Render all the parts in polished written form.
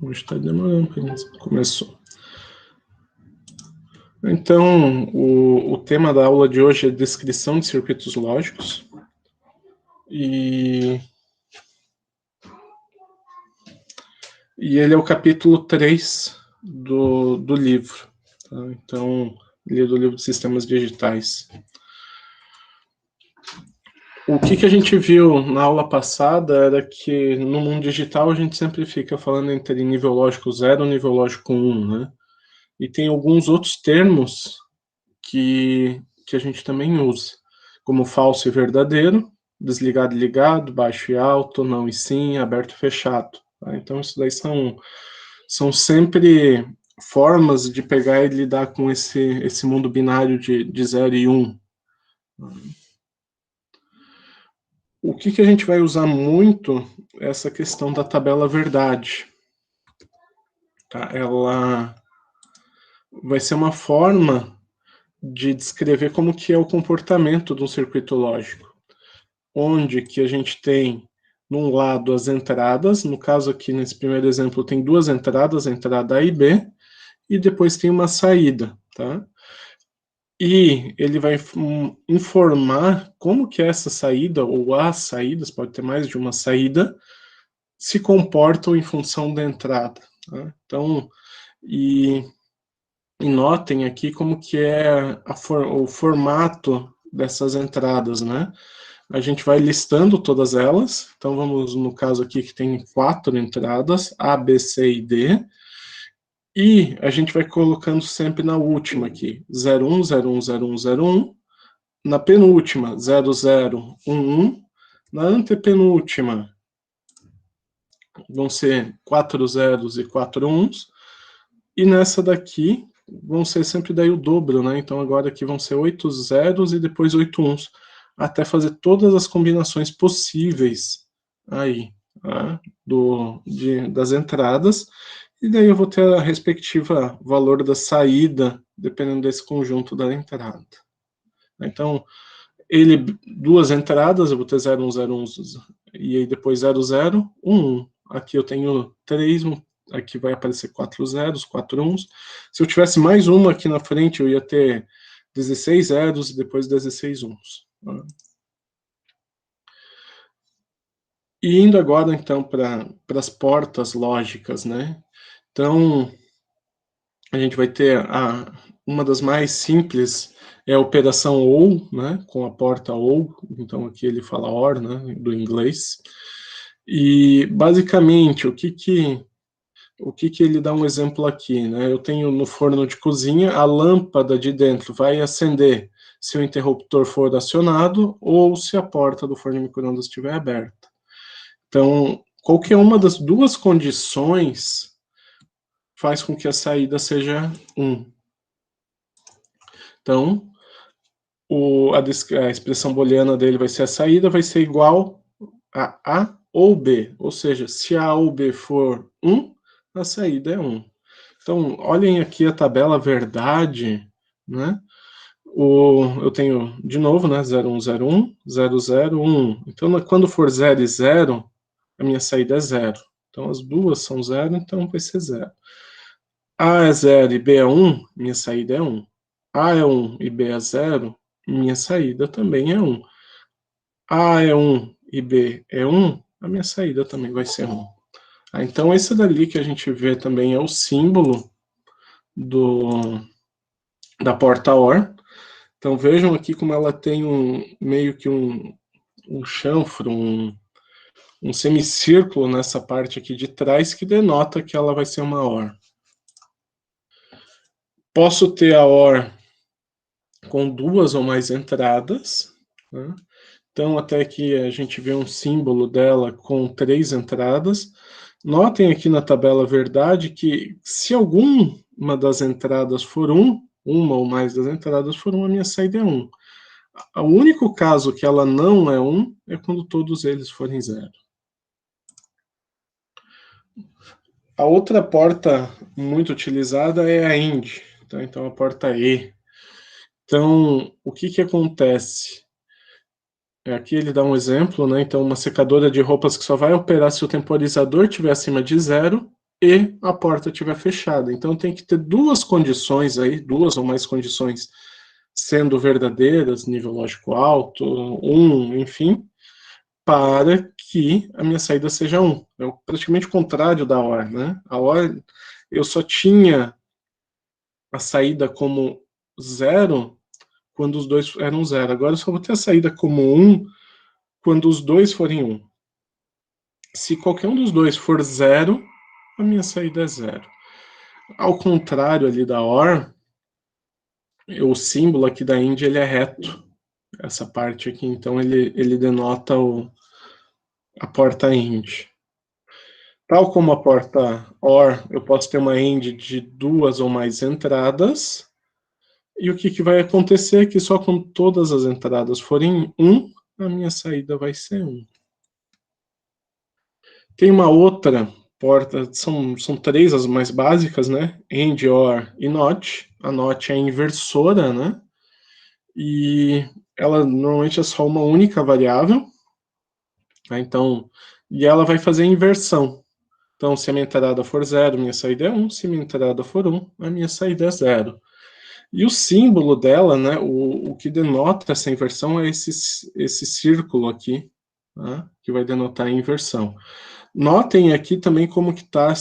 Hoje está demorando, começou. Então, o tema da aula de hoje é descrição de circuitos lógicos. E ele é o capítulo 3 do livro. Tá? Então, ele é do livro de sistemas digitais. O que a gente viu na aula passada era que no mundo digital a gente sempre fica falando entre nível lógico 0 e nível lógico 1, né? E tem alguns outros termos que a gente também usa, como falso e verdadeiro, desligado e ligado, baixo e alto, não e sim, aberto e fechado. Tá? Então, isso daí são sempre formas de pegar e lidar com esse mundo binário de 0 e 1. O que a gente vai usar muito é essa questão da tabela verdade. Tá? Ela vai ser uma forma de descrever como que é o comportamento de um circuito lógico, onde que a gente tem, num lado, as entradas, no caso aqui, nesse primeiro exemplo, tem duas entradas, a entrada A e B, e depois tem uma saída, tá? E ele vai informar como que essa saída, ou as saídas, pode ter mais de uma saída, se comportam em função da entrada. Tá? Então, e notem aqui como que é o formato dessas entradas, né? A gente vai listando todas elas. Então, vamos no caso aqui que tem 4 entradas, A, B, C e D. E a gente vai colocando sempre na última aqui, 01, 01, 01, 01. Na penúltima, 00, 11. Na antepenúltima, vão ser 4 zeros e 4 uns. E nessa daqui, vão ser sempre daí o dobro, né? Então agora aqui vão ser 8 zeros e depois 8 uns, até fazer todas as combinações possíveis aí, tá? Das entradas, e daí eu vou ter a respectiva valor da saída, dependendo desse conjunto da entrada. Então, duas entradas, eu vou ter 0, 1, 0, 1, e aí depois 0, 0, 1, 1. Aqui eu tenho 3, aqui vai aparecer 4 zeros, 4 uns. Se eu tivesse mais uma aqui na frente, eu ia ter 16 zeros e depois 16 uns. Tá? E indo agora, então, para as portas lógicas, né? Então, a gente vai ter uma das mais simples, é a operação OR, né? Com a porta OR, então aqui ele fala OR, né? Do inglês. E, basicamente, o que ele dá um exemplo aqui, né? Eu tenho no forno de cozinha, a lâmpada de dentro vai acender se o interruptor for acionado ou se a porta do forno de micro-ondas estiver aberta. Então, qualquer uma das duas condições faz com que a saída seja 1. Então, a expressão booleana dele vai ser a saída, vai ser igual a A ou B. Ou seja, se A ou B for 1, a saída é 1. Então, olhem aqui a tabela verdade, né? Eu tenho, de novo, né, 0101, 0011. Então, quando for 0 e 0, a minha saída é 0. Então, as duas são 0, então vai ser 0. A é 0 e B é 1, minha saída é 1. A é 1 e B é 0, minha saída também é 1. A é 1 e B é 1, a minha saída também vai ser 1. Então, esse dali que a gente vê também é o símbolo da porta OR. Então vejam aqui como ela tem meio que um chanfro, um semicírculo nessa parte aqui de trás que denota que ela vai ser uma OR. Posso ter a OR com duas ou mais entradas, né? Então até que a gente vê um símbolo dela com 3 entradas. Notem aqui na tabela verdade que se alguma das entradas for 1, uma ou mais das entradas for 1, a minha saída é 1. O único caso que ela não é 1 é quando todos eles forem 0. A outra porta muito utilizada é a AND, tá? Então a porta E. Então, o que acontece? Aqui ele dá um exemplo, né? Então, uma secadora de roupas que só vai operar se o temporizador estiver acima de 0 e a porta estiver fechada. Então tem que ter duas condições aí, duas ou mais condições sendo verdadeiras, nível lógico alto, enfim, para que a minha saída seja 1. É praticamente o contrário da OR, né? A OR, eu só tinha a saída como 0 quando os dois eram 0. Agora eu só vou ter a saída como 1 quando os dois forem 1. Se qualquer um dos dois for 0, a minha saída é 0. Ao contrário ali da OR, o símbolo aqui da AND ele é reto. Essa parte aqui, então, ele denota a porta AND. Tal como a porta OR, eu posso ter uma AND de 2 ou mais entradas. E o que vai acontecer é que só quando todas as entradas forem 1, a minha saída vai ser 1. Tem uma outra porta, são 3 as mais básicas, né? AND, OR e NOT. A NOT é a inversora, né? E ela normalmente é só uma única variável. Tá? Então, e ela vai fazer a inversão. Então, se a minha entrada for 0, minha saída é 1. Se minha entrada for 1, a minha saída é 0. E o símbolo dela, né, o que denota essa inversão é esse círculo aqui, tá? Que vai denotar a inversão. Notem aqui também como que está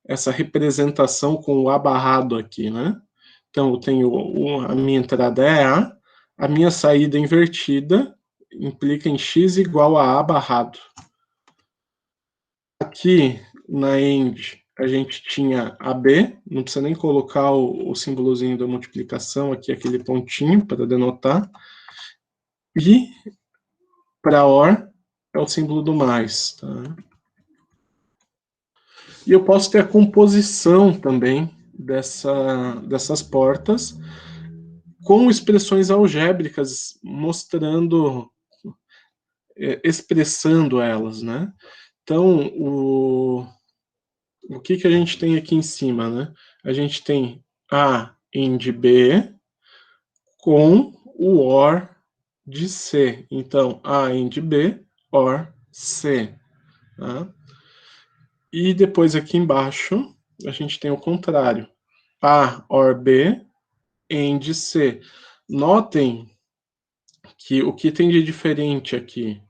essa representação com o A barrado aqui, né? Então, eu tenho a minha entrada é a minha saída invertida implica em x igual a barrado. Aqui na AND a gente tinha AB, não precisa nem colocar o símbolozinho da multiplicação aqui, aquele pontinho para denotar. E para OR é o símbolo do mais. Tá? E eu posso ter a composição também dessas portas com expressões algébricas mostrando, expressando elas, né? Então, o que a gente tem aqui em cima, né? A gente tem A AND B com o OR de C. Então, A AND B, OR C. Tá? E depois aqui embaixo, a gente tem o contrário. A OR B, AND C. Notem que o que tem de diferente aqui?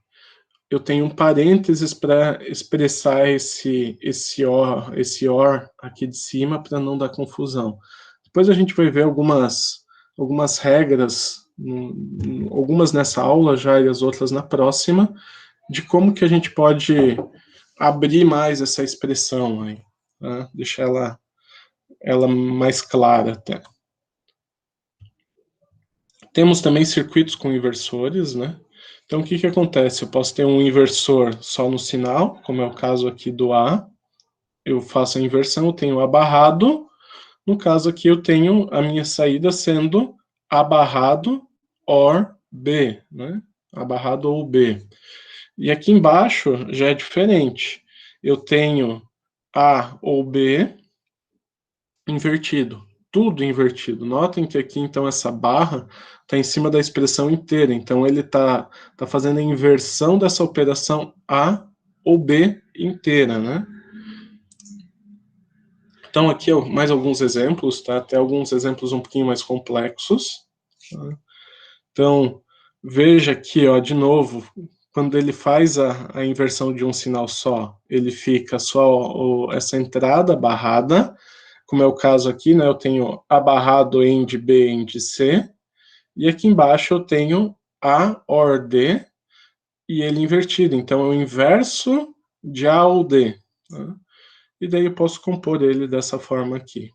Eu tenho um parênteses para expressar esse OR aqui de cima para não dar confusão. Depois a gente vai ver algumas regras, algumas nessa aula já e as outras na próxima, de como que a gente pode abrir mais essa expressão aí, tá? Deixar ela mais clara até. Temos também circuitos com inversores, né? Então, o que acontece? Eu posso ter um inversor só no sinal, como é o caso aqui do A. Eu faço a inversão, eu tenho A barrado. No caso aqui, eu tenho a minha saída sendo A barrado or B, né? A barrado ou B. E aqui embaixo já é diferente. Eu tenho A ou B invertido. Tudo invertido. Notem que aqui, então, essa barra está em cima da expressão inteira. Então, ele está fazendo a inversão dessa operação A ou B inteira, né? Então, aqui mais alguns exemplos, tá? Até alguns exemplos um pouquinho mais complexos. Tá? Então, veja aqui, ó, de novo, quando ele faz a inversão de um sinal só, ele fica só essa entrada barrada, como é o caso aqui, né? Eu tenho A barrado AND B AND C, e aqui embaixo eu tenho A OR D, e ele invertido, então é o inverso de A ou D. Tá? E daí eu posso compor ele dessa forma aqui.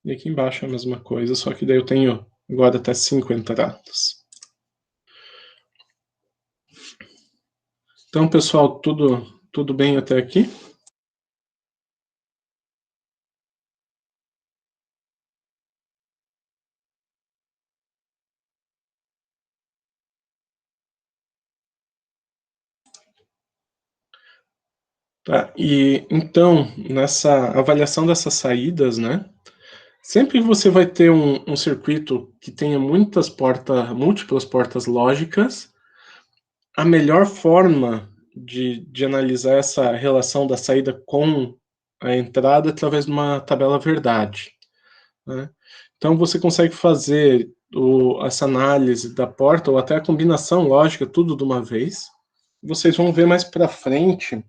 E aqui embaixo é a mesma coisa, só que daí eu tenho agora até 5 entradas. Então, pessoal, tudo bem até aqui? Tá, e então, nessa avaliação dessas saídas, né, sempre que você vai ter um circuito que tenha múltiplas portas lógicas, a melhor forma de analisar essa relação da saída com a entrada através de uma tabela verdade, né? Então, você consegue fazer essa análise da porta, ou até a combinação lógica, tudo de uma vez. Vocês vão ver mais para frente,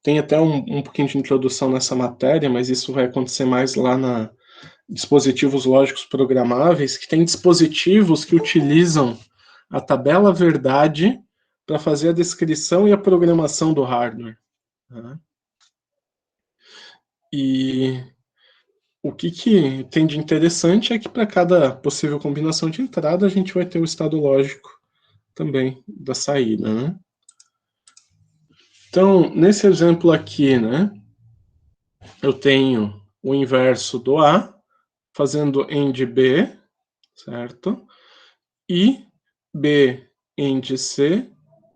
tem até um pouquinho de introdução nessa matéria, mas isso vai acontecer mais lá na dispositivos lógicos programáveis, que tem dispositivos que utilizam a tabela verdade para fazer a descrição e a programação do hardware, né? E o que tem de interessante é que para cada possível combinação de entrada, a gente vai ter o estado lógico também da saída, né? Então, nesse exemplo aqui, né, eu tenho o inverso do A, fazendo AND B, certo? E B AND C,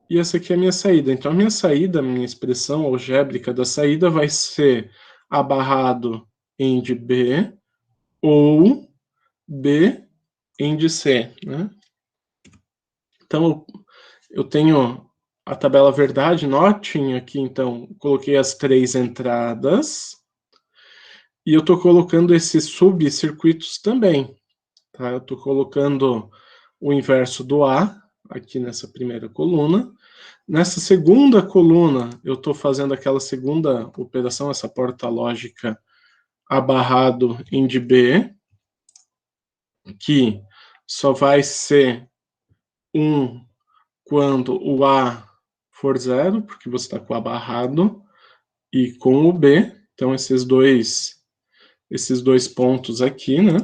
e essa aqui é a minha saída. Então, a minha saída, a minha expressão algébrica da saída vai ser A barrado AND B, ou B AND C, né? Então, eu tenho a tabela verdade, notem aqui, então, coloquei as 3 entradas, e eu estou colocando esses subcircuitos também, tá? Eu estou colocando o inverso do A, aqui nessa primeira coluna. Nessa segunda coluna, eu estou fazendo aquela segunda operação, essa porta lógica A barrado AND B, que só vai ser 1 quando o A for 0, porque você está com o A barrado, e com o B, então esses dois pontos aqui, né?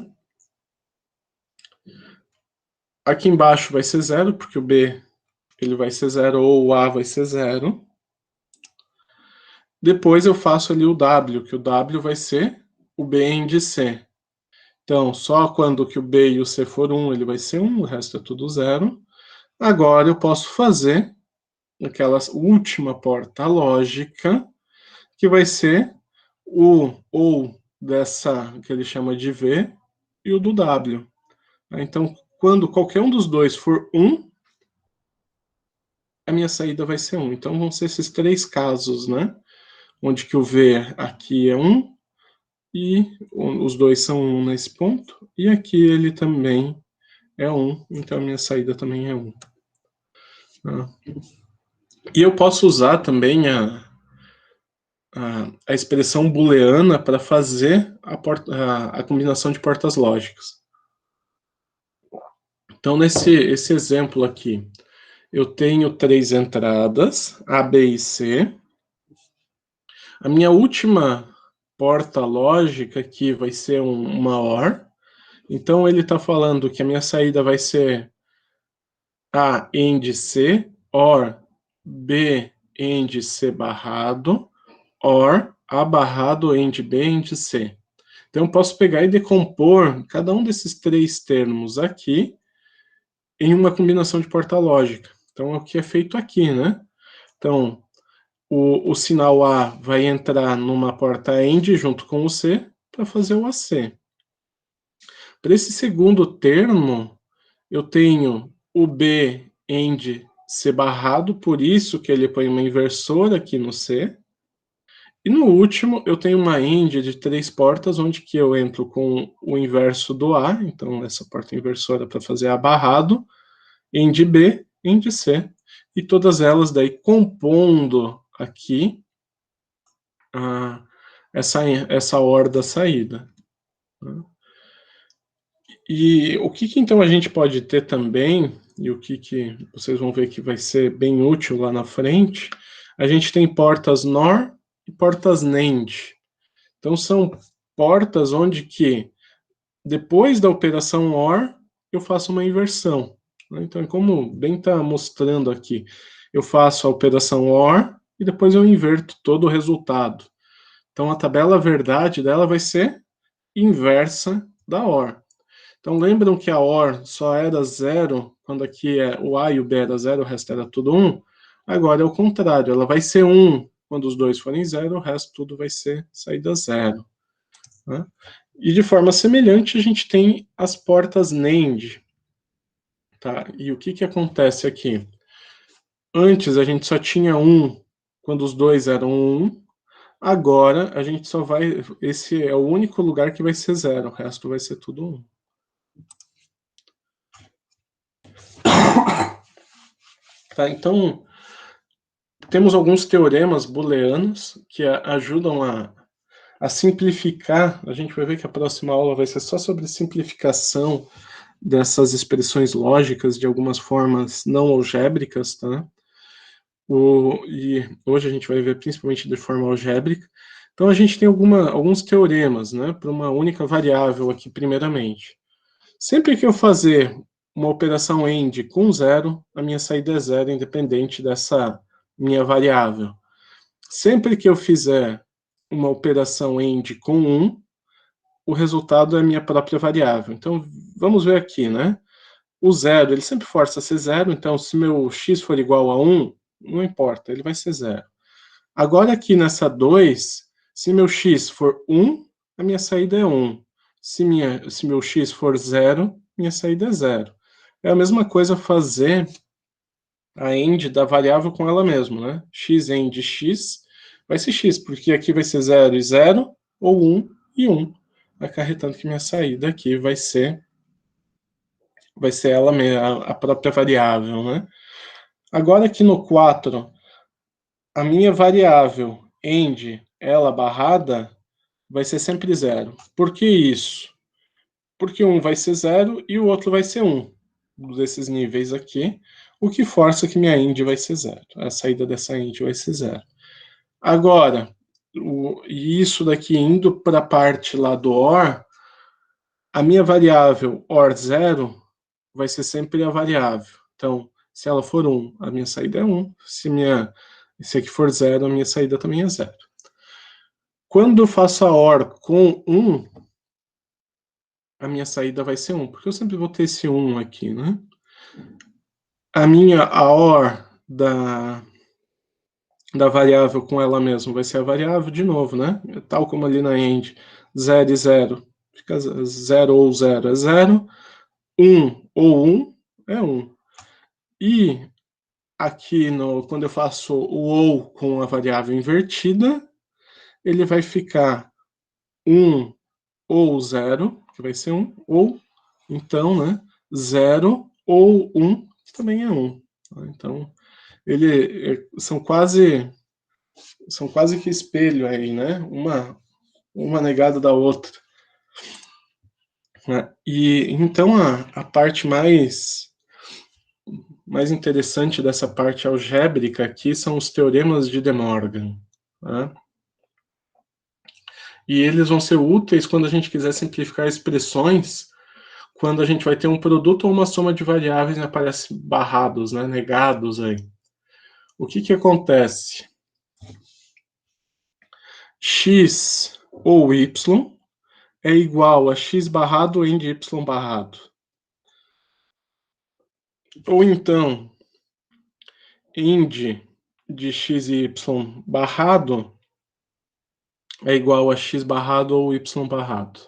Aqui embaixo vai ser 0, porque o B ele vai ser 0, ou o A vai ser 0. Depois eu faço ali o W, que o W vai ser o B AND C. Então, só quando que o B e o C for 1, ele vai ser 1, o resto é tudo 0. Agora eu posso fazer aquela última porta lógica, que vai ser o ou dessa que ele chama de V e o do W. Então, quando qualquer um dos dois for 1, a minha saída vai ser 1. Então, vão ser esses 3 casos, né? Onde que o V aqui é 1, e os dois são 1 nesse ponto, e aqui ele também é 1, então a minha saída também é 1. E eu posso usar também a expressão booleana para fazer a combinação de portas lógicas. Então, esse exemplo aqui, eu tenho 3 entradas, A, B e C. A minha última porta lógica aqui vai ser uma OR. Então, ele está falando que a minha saída vai ser A AND C, OR B AND C barrado, OR A barrado AND B AND C. Então, eu posso pegar e decompor cada um desses 3 termos aqui em uma combinação de porta lógica. Então, é o que é feito aqui, né? Então, o sinal A vai entrar numa porta AND junto com o C para fazer o AC. Para esse segundo termo, eu tenho o B AND C barrado, por isso que ele põe uma inversora aqui no C. E no último, eu tenho uma AND de 3 portas, onde que eu entro com o inverso do A, então essa porta inversora para fazer A barrado, AND B, AND C, e todas elas daí compondo aqui essa OR da saída. E o que então a gente pode ter também, e o que vocês vão ver que vai ser bem útil lá na frente, a gente tem portas NOR e portas NAND. Então são portas onde que depois da operação OR eu faço uma inversão. Então, como bem está mostrando aqui, eu faço a operação OR e depois eu inverto todo o resultado. Então, a tabela verdade dela vai ser inversa da OR. Então, lembram que a OR só era 0 quando aqui o A e o B era 0, o resto era tudo 1? Agora é o contrário, ela vai ser 1 quando os dois forem 0, o resto tudo vai ser saída 0. Né? E de forma semelhante, a gente tem as portas NAND. Tá? E o que acontece aqui? Antes a gente só tinha 1 quando os dois eram 1. Agora a gente só vai... Esse é o único lugar que vai ser 0. O resto vai ser tudo 1. Tá, então, temos alguns teoremas booleanos que ajudam a simplificar. A gente vai ver que a próxima aula vai ser só sobre simplificação dessas expressões lógicas de algumas formas não algébricas, tá? E hoje a gente vai ver principalmente de forma algébrica. Então a gente tem alguns teoremas, né, para uma única variável aqui, primeiramente. Sempre que eu fazer uma operação AND com 0, a minha saída é 0, independente dessa minha variável. Sempre que eu fizer uma operação AND com 1, o resultado é a minha própria variável. Então, vamos ver aqui, né? O 0, ele sempre força a ser 0, então se meu x for igual a 1, não importa, ele vai ser 0. Agora aqui nessa 2, se meu x for 1, a minha saída é 1. Se meu x for 0, minha saída é 0. É a mesma coisa fazer a AND da variável com ela mesma, né? X AND x vai ser x, porque aqui vai ser 0 e 0, ou 1 e 1, acarretando que minha saída aqui vai ser ela mesma, a própria variável, né? Agora aqui no 4, a minha variável AND, ela barrada, vai ser sempre 0. Por que isso? Porque um vai ser 0 e o outro vai ser 1, desses níveis aqui, o que força que minha AND vai ser 0. A saída dessa AND vai ser 0. Agora, isso daqui indo para a parte lá do OR, a minha variável OR0 vai ser sempre a variável. Então, se ela for 1, a minha saída é 1. Se aqui for 0, a minha saída também é 0. Quando eu faço a OR com 1, a minha saída vai ser 1, porque eu sempre vou ter esse 1 aqui, né? A OR da variável com ela mesma vai ser a variável de novo, né? Tal como ali na AND, 0 e 0. Fica 0 ou 0 é 0, 1 ou 1 é 1. E aqui, quando eu faço o ou com a variável invertida, ele vai ficar 1 ou 0, que vai ser 1, ou, então, né, 0 ou 1, que também é 1. Então, são quase que espelho aí, né? Uma negada da outra. E então a parte mais interessante dessa parte algébrica aqui são os teoremas de De Morgan. Né? E eles vão ser úteis quando a gente quiser simplificar expressões, quando a gente vai ter um produto ou uma soma de variáveis e aparece barrados, né, negados aí. O que acontece? X ou Y é igual a x barrado em de y barrado. Ou então, ind de x e y barrado é igual a x barrado ou y barrado.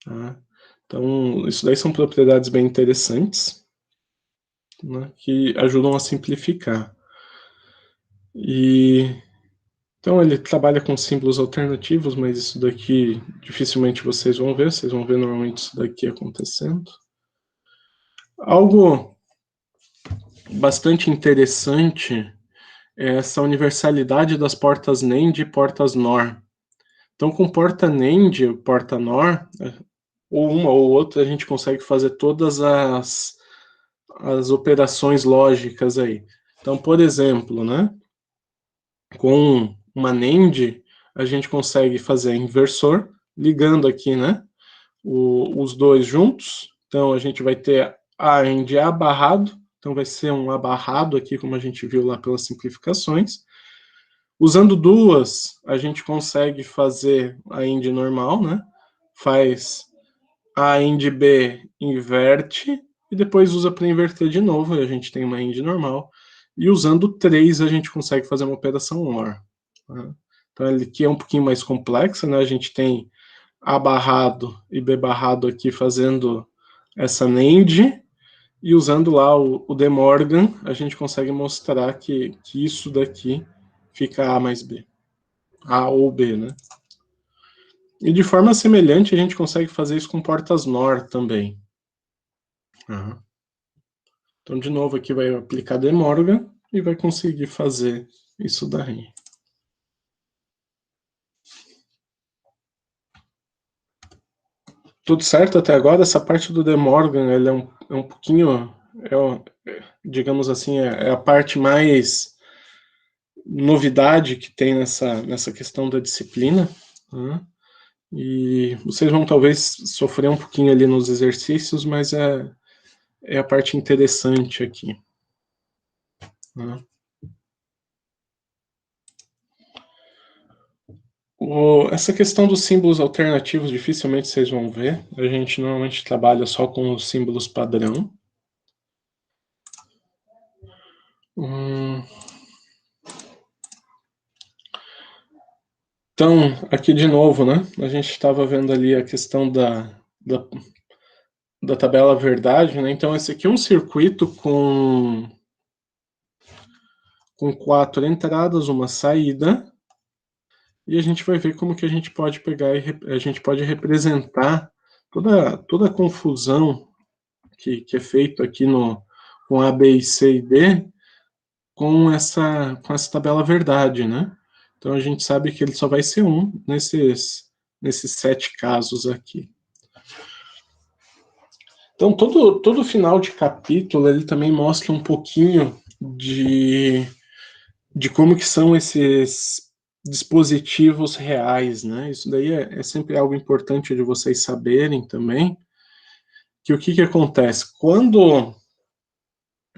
Tá? Então, isso daí são propriedades bem interessantes, né, que ajudam a simplificar. Então, ele trabalha com símbolos alternativos, mas isso daqui dificilmente vocês vão ver normalmente isso daqui acontecendo. Algo bastante interessante é essa universalidade das portas NAND e portas NOR. Então, com porta NAND e porta NOR, ou uma ou outra, a gente consegue fazer todas as operações lógicas aí. Então, por exemplo, né, com uma NAND, a gente consegue fazer inversor, ligando aqui, né, os dois juntos. Então, a gente vai ter A AND A barrado, então vai ser um A barrado aqui, como a gente viu lá pelas simplificações. Usando duas, a gente consegue fazer a AND normal, né? Faz a AND B, inverte, e depois usa para inverter de novo, e a gente tem uma AND normal. E usando 3, a gente consegue fazer uma operação OR. Né? Então, ele aqui é um pouquinho mais complexa, né? A gente tem A barrado e B barrado aqui fazendo essa NAND, E usando lá o De Morgan, a gente consegue mostrar que isso daqui fica A mais B. A ou B, né? E de forma semelhante, a gente consegue fazer isso com portas NOR também. Uhum. Então, de novo, aqui vai aplicar De Morgan e vai conseguir fazer isso daí. Tudo certo até agora? Essa parte do De Morgan, ele é um pouquinho, digamos assim, é a parte mais novidade que tem nessa questão da disciplina, né? E vocês vão talvez sofrer um pouquinho ali nos exercícios, mas é a parte interessante aqui, né? Essa questão dos símbolos alternativos dificilmente vocês vão ver. A gente normalmente trabalha só com os símbolos padrão. Então, aqui de novo, né? A gente estava vendo ali a questão da tabela verdade, né? Então, esse aqui é um circuito com 4 entradas, uma saída, e a gente vai ver como que a gente pode pegar e a gente pode representar toda a confusão que é feito aqui com A, B, C e D com essa tabela verdade, né? Então a gente sabe que ele só vai ser um nesses 7 casos aqui. Então todo final de capítulo ele também mostra um pouquinho de como que são esses dispositivos reais, né? Isso daí é sempre algo importante de vocês saberem também, que o que acontece? Quando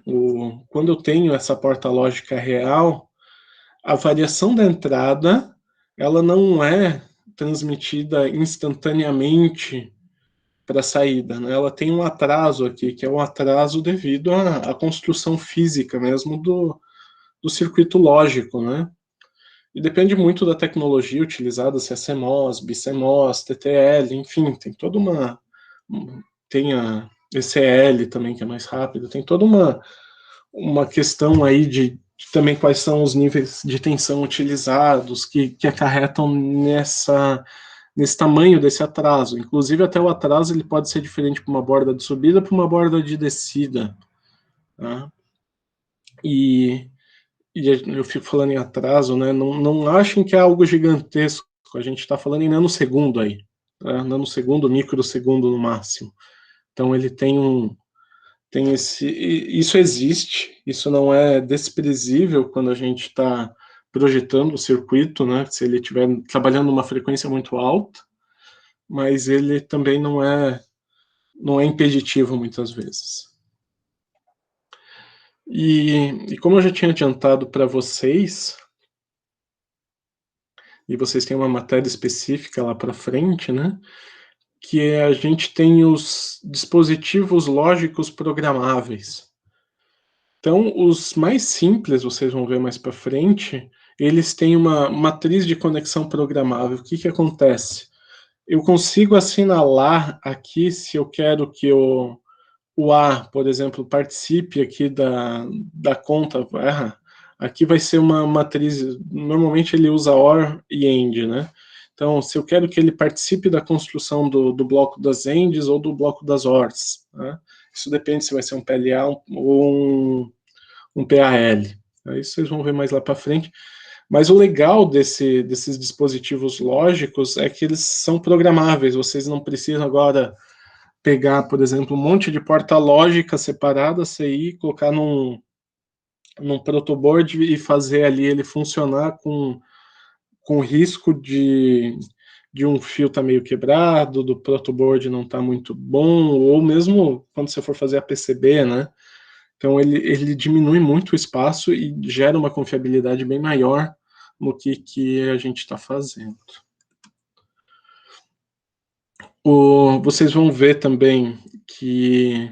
eu tenho essa porta lógica real, a variação da entrada, ela não é transmitida instantaneamente para a saída, né? Ela tem um atraso aqui, que é um atraso devido à construção física mesmo do circuito lógico, né? E depende muito da tecnologia utilizada, se é CMOS, BCMOS, TTL, enfim, tem toda uma... Tem a ECL também, que é mais rápido, tem toda uma questão aí de também quais são os níveis de tensão utilizados que acarretam nesse tamanho desse atraso. Inclusive, até o atraso ele pode ser diferente para uma borda de subida para uma borda de descida. Tá? E eu fico falando em atraso, né? Não achem que é algo gigantesco. A gente está falando em nanosegundo aí. Tá? Nanosegundo, microsegundo no máximo. Então, ele tem isso existe, isso não é desprezível quando a gente está projetando o circuito, né? Se ele estiver trabalhando numa frequência muito alta, mas ele também não é impeditivo muitas vezes. E como eu já tinha adiantado para vocês, e vocês têm uma matéria específica lá para frente, né? Que a gente tem os dispositivos lógicos programáveis. Então, os mais simples, vocês vão ver mais para frente, eles têm uma matriz de conexão programável. O que acontece? Eu consigo assinalar aqui se eu quero que o A, por exemplo, participe aqui da conta. Aqui vai ser uma matriz, normalmente ele usa OR e AND, né? Então, se eu quero que ele participe da construção do bloco das ANDs ou do bloco das ORs, né? Isso depende se vai ser um PLA ou um PAL. Isso vocês vão ver mais lá para frente. Mas o legal desses dispositivos lógicos é que eles são programáveis. Vocês não precisam agora pegar, por exemplo, um monte de porta lógica separada, CI, colocar num protoboard e fazer ali ele funcionar com risco de um fio estar meio quebrado, do protoboard não estar muito bom, ou mesmo quando você for fazer a PCB, né? Então ele diminui muito o espaço e gera uma confiabilidade bem maior no que a gente está fazendo. Vocês vão ver também que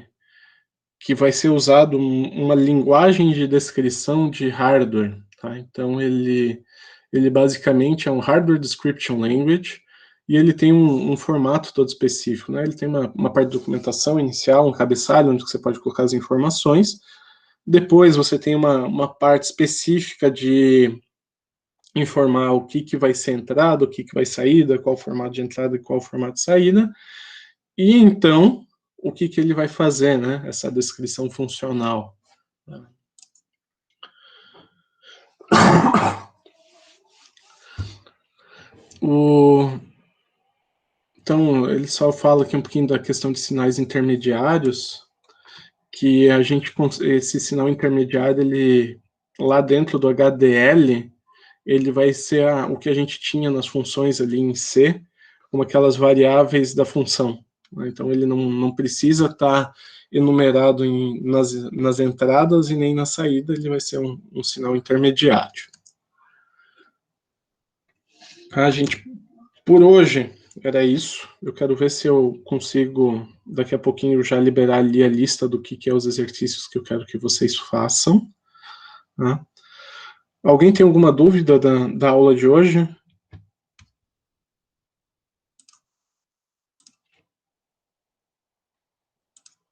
vai ser usado uma linguagem de descrição de hardware. Tá? Então ele basicamente é um Hardware Description Language, e ele tem um formato todo específico, né? Ele tem uma parte de documentação inicial, um cabeçalho, onde você pode colocar as informações. Depois você tem uma parte específica de informar o que vai ser entrada, o que vai saída, qual o formato de entrada e qual o formato de saída. E então, o que ele vai fazer, né? Essa descrição funcional. Então, ele só fala aqui um pouquinho da questão de sinais intermediários, que esse sinal intermediário, ele, lá dentro do HDL, ele vai ser o que a gente tinha nas funções ali em C, como aquelas variáveis da função. Né? Então, ele não precisa estar enumerado nas entradas e nem na saída, ele vai ser um sinal intermediário. Gente, por hoje era isso. Eu quero ver se eu consigo, daqui a pouquinho, já liberar ali a lista do que é os exercícios que eu quero que vocês façam. Tá? Alguém tem alguma dúvida da aula de hoje?